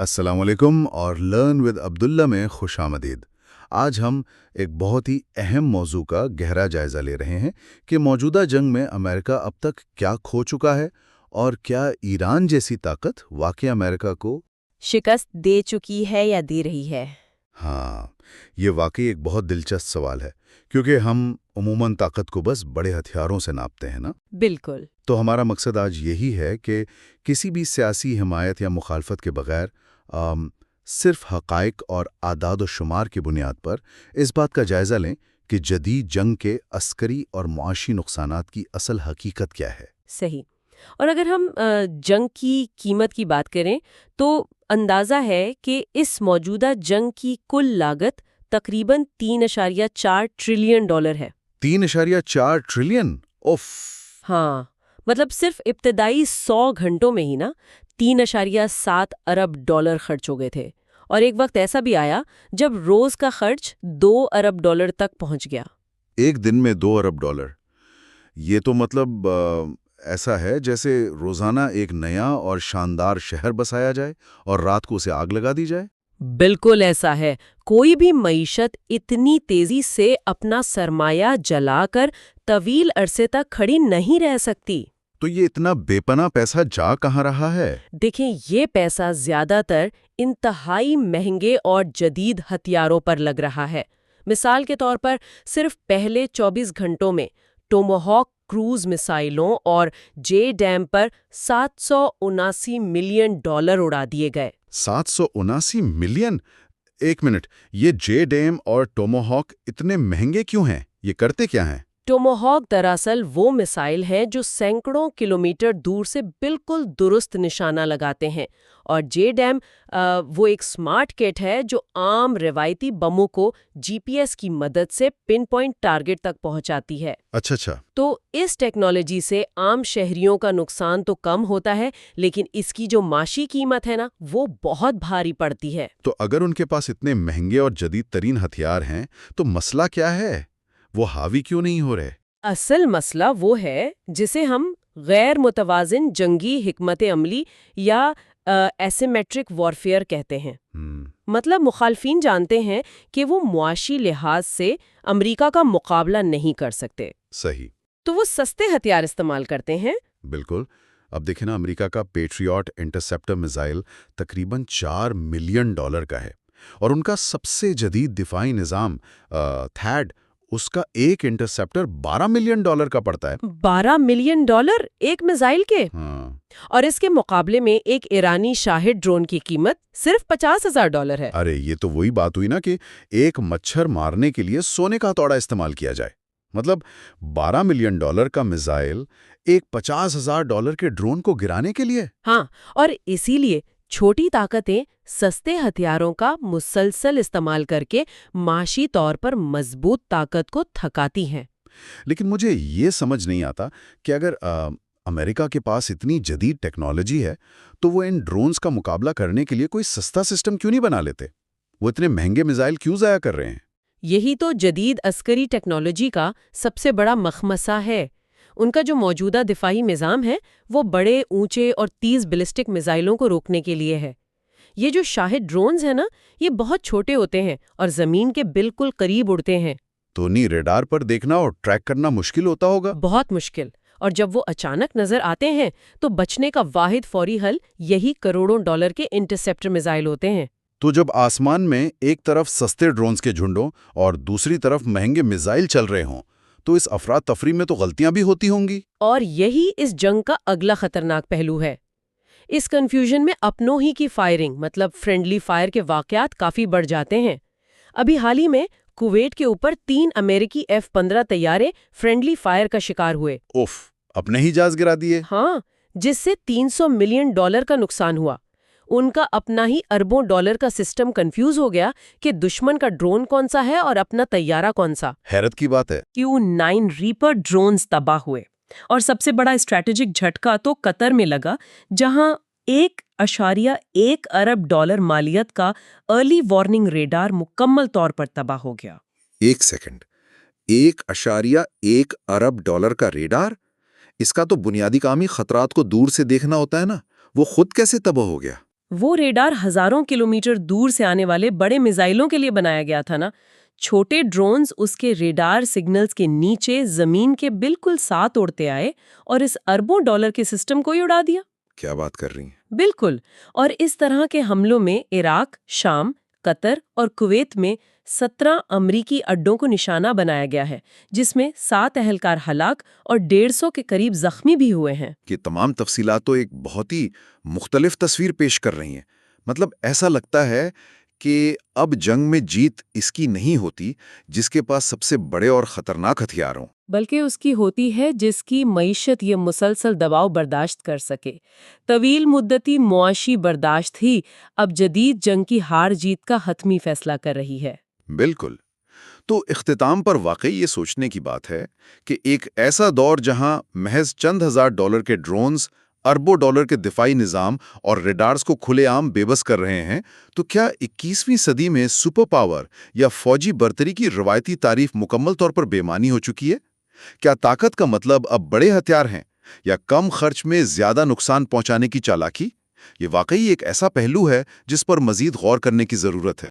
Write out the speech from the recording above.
السلام علیکم اور لرن ود عبداللہ میں خوش آمدید۔ آج ہم ایک بہت ہی اہم موضوع کا گہرا جائزہ لے رہے ہیں کہ موجودہ جنگ میں امریکہ اب تک کیا کھو چکا ہے اور کیا ایران جیسی طاقت واقعی امریکہ کو شکست دے چکی ہے یا دے رہی ہے؟ ہاں، یہ واقعی ایک بہت دلچسپ سوال ہے کیونکہ ہم عموماً طاقت کو بس بڑے ہتھیاروں سے ناپتے ہیں نا۔ بالکل۔ تو ہمارا مقصد آج یہی ہے کہ کسی بھی سیاسی حمایت یا مخالفت کے بغیر صرف حقائق اور اعداد و شمار کی بنیاد پر اس بات کا جائزہ لیں کہ جدید جنگ کے عسکری اور معاشی نقصانات کی اصل حقیقت کیا ہے۔ صحیح۔ اور اگر ہم جنگ کی قیمت کی بات کریں تو اندازہ ہے کہ اس موجودہ جنگ کی کل لاگت تقریباً $3.4 ٹریلین ہے۔ 3.4 ٹریلین؟ اوف! ہاں، مطلب صرف ابتدائی 100 گھنٹوں میں ہی نا $3.7 ارب خرچ ہو گئے تھے، اور ایک وقت ایسا بھی آیا جب روز کا خرچ $2 ارب تک پہنچ گیا۔ ایک دن میں $2 ارب؟ یہ تو مطلب ایسا ہے جیسے روزانہ ایک نیا اور شاندار شہر بسایا جائے اور رات کو اسے آگ لگا دی جائے۔ بالکل ایسا ہے۔ کوئی بھی معیشت اتنی تیزی سے اپنا سرمایہ جلا کر طویل عرصے تک کھڑی نہیں رہ سکتی۔ تو یہ اتنا بے پناہ پیسہ جا کہاں رہا ہے؟ دیکھیں، یہ پیسہ زیادہ تر انتہائی مہنگے اور جدید ہتھیاروں پر لگ رہا ہے۔ مثال کے طور پر صرف پہلے 24 گھنٹوں میں ٹوموہاک کروز میسائلوں اور جے ڈیم پر $779 ملین اڑا دیے گئے۔ 779 ملین؟ ایک منٹ، یہ جے ڈیم اور ٹوموہاک اتنے مہنگے کیوں ہیں؟ یہ کرتے کیا ہیں؟ ٹوموہاک دراصل وہ میسائل ہیں جو سینکڑوں کلومیٹر دور سے بالکل درست نشانہ لگاتے ہیں، اور جے ڈیم وہ ایک سمارٹ کٹ ہے جو عام روایتی بموں کو جی پی ایس کی مدد سے پن پوائنٹ ٹارگٹ تک پہنچاتی ہے۔ اچھا۔ تو اس ٹیکنالوجی سے عام شہریوں کا نقصان تو کم ہوتا ہے، لیکن اس کی جو معاشی قیمت ہے نا، وہ بہت بھاری پڑتی ہے۔ تو اگر ان کے پاس اتنے مہنگے اور جدید ترین ہتھیار ہیں تو مسئلہ کیا ہے؟ وہ حاوی کیوں نہیں ہو رہے؟ اصل مسئلہ وہ ہے جسے ہم غیر متوازن جنگی حکمت عملی یا ایسیمیٹرک وارفیئر کہتے ہیں۔ مطلب مخالفین جانتے ہیں کہ وہ معاشی لحاظ سے امریکہ کا مقابلہ نہیں کر سکتے۔ صحیح۔ تو وہ سستے ہتھیار استعمال کرتے ہیں۔ بالکل۔ اب دیکھیں نا، امریکہ کا پیٹریاٹ انٹرسیپٹر میزائل تقریباً $4 ملین کا ہے، اور ان کا سب سے جدید دفاعی نظام تھیڈ، اس کا ایک انٹرسیپٹر $12 ملین کا پڑتا ہے۔ $12 ملین ایک میزائل کے؟ ہاں۔ اور اس کے مقابلے میں ایک ایرانی شاہد ڈرون کی قیمت صرف $50,000 ہے۔ ارے یہ تو وہی بات ہوئی نا کہ ایک مچھر مارنے کے لیے سونے کا ہتھوڑا استعمال کیا جائے۔ مطلب $12 ملین کا میزائل ایک $50,000 کے ڈرون کو گرانے کے لیے۔ ہاں، اور اسی لیے چھوٹی طاقتیں سستے ہتھیاروں کا مسلسل استعمال کر کے معاشی طور پر مضبوط طاقت کو تھکاتی ہیں۔ لیکن مجھے یہ سمجھ نہیں آتا کہ اگر امریکہ کے پاس اتنی جدید ٹیکنالوجی ہے تو وہ ان ڈرونز کا مقابلہ کرنے کے لیے کوئی سستا سسٹم کیوں نہیں بنا لیتے؟ وہ اتنے مہنگے میزائل کیوں ضائع کر رہے ہیں؟ یہی تو جدید عسکری ٹیکنالوجی کا سب سے بڑا مخمصہ ہے۔ ان کا جو موجودہ دفاعی نظام ہے وہ بڑے، اونچے اور تیز بیلسٹک میزائلوں کو روکنے کے لیے ہے۔ یہ جو شاہد ڈرونز ہیں نا، یہ بہت چھوٹے ہوتے ہیں اور زمین کے بالکل قریب اڑتے ہیں۔ تو نہیں ریڈار پر دیکھنا اور ٹریک کرنا مشکل ہوتا ہوگا؟ بہت مشکل۔ اور جب وہ اچانک نظر آتے ہیں تو بچنے کا واحد فوری حل یہی کروڑوں ڈالر کے انٹرسیپٹر میزائل ہوتے ہیں۔ تو جب آسمان میں ایک طرف سستے ڈرونز کے جھنڈوں اور دوسری طرف مہنگے میزائل چل رہے ہوں تو اس افراتفری میں تو غلطیاں بھی ہوتی ہوں گی۔ اور یہی اس جنگ کا اگلا خطرناک پہلو ہے۔ اس کنفیوژن میں اپنوں ہی کی فائرنگ، مطلب فرینڈلی فائر کے واقعات کافی بڑھ جاتے ہیں۔ ابھی حال ہی میں کویت کے اوپر 3 امریکی F-15 طیارے فرینڈلی فائر کا شکار ہوئے۔ اوف! اپنے ہی جہاز گرا دیے؟ ہاں، جس سے $300 ملین کا نقصان ہوا۔ ان کا اپنا ہی اربوں ڈالر کا سسٹم کنفیوز ہو گیا کہ دشمن کا ڈرون کون سا ہے اور اپنا طیارہ کون سا۔ حیرت کی بات ہے۔ Q-9 ریپر ڈرونز تباہ ہوئے، اور سب سے بڑا اسٹریٹجک جھٹکا تو قطر میں لگا، جہاں $1.1 ارب مالیت کا ارلی وارننگ ریڈار مکمل طور پر تباہ ہو گیا۔ ایک سیکنڈ، $1.1 ارب کا ریڈار؟ اس کا تو بنیادی کام ہی خطرات کو دور سے دیکھنا ہوتا ہے نا، وہ خود کیسے تباہ ہو گیا؟ وہ ریڈار ہزاروں کلومیٹر دور سے آنے والے بڑے میزائلوں کے لیے بنایا گیا تھا نا۔ چھوٹے ڈرونز اس کے ریڈار سگنلز کے نیچے زمین کے بالکل ساتھ اڑتے آئے اور اس اربوں ڈالر کے سسٹم کو ہی اڑا دیا۔ کیا بات کر رہی ہیں؟ بالکل، اور اس طرح کے حملوں میں عراق، شام، قطر اور کویت میں 17 امریکی اڈوں کو نشانہ بنایا گیا ہے، جس میں 7 اہلکار ہلاک اور 150 کے قریب زخمی بھی ہوئے ہیں۔ یہ تمام تفصیلات تو ایک بہت ہی مختلف تصویر پیش کر رہی ہیں۔ مطلب ایسا لگتا ہے کہ اب جنگ میں جیت اس کی نہیں ہوتی جس کے پاس سب سے بڑے اور خطرناک ہتھیار ہوں، بلکہ اس کی ہوتی ہے جس کی معیشت یہ مسلسل دباؤ برداشت کر سکے۔ طویل مدتی معاشی برداشت ہی اب جدید جنگ کی ہار جیت کا حتمی فیصلہ کر رہی ہے۔ بالکل۔ تو اختتام پر واقعی یہ سوچنے کی بات ہے کہ ایک ایسا دور جہاں محض چند ہزار ڈالر کے ڈرونز اربوں ڈالر کے دفاعی نظام اور ریڈارز کو کھلے عام بے بس کر رہے ہیں، تو کیا 21ویں صدی میں سپر پاور یا فوجی برتری کی روایتی تعریف مکمل طور پر بے معنی ہو چکی ہے؟ کیا طاقت کا مطلب اب بڑے ہتھیار ہیں یا کم خرچ میں زیادہ نقصان پہنچانے کی چالاکی؟ یہ واقعی ایک ایسا پہلو ہے جس پر مزید غور کرنے کی ضرورت ہے۔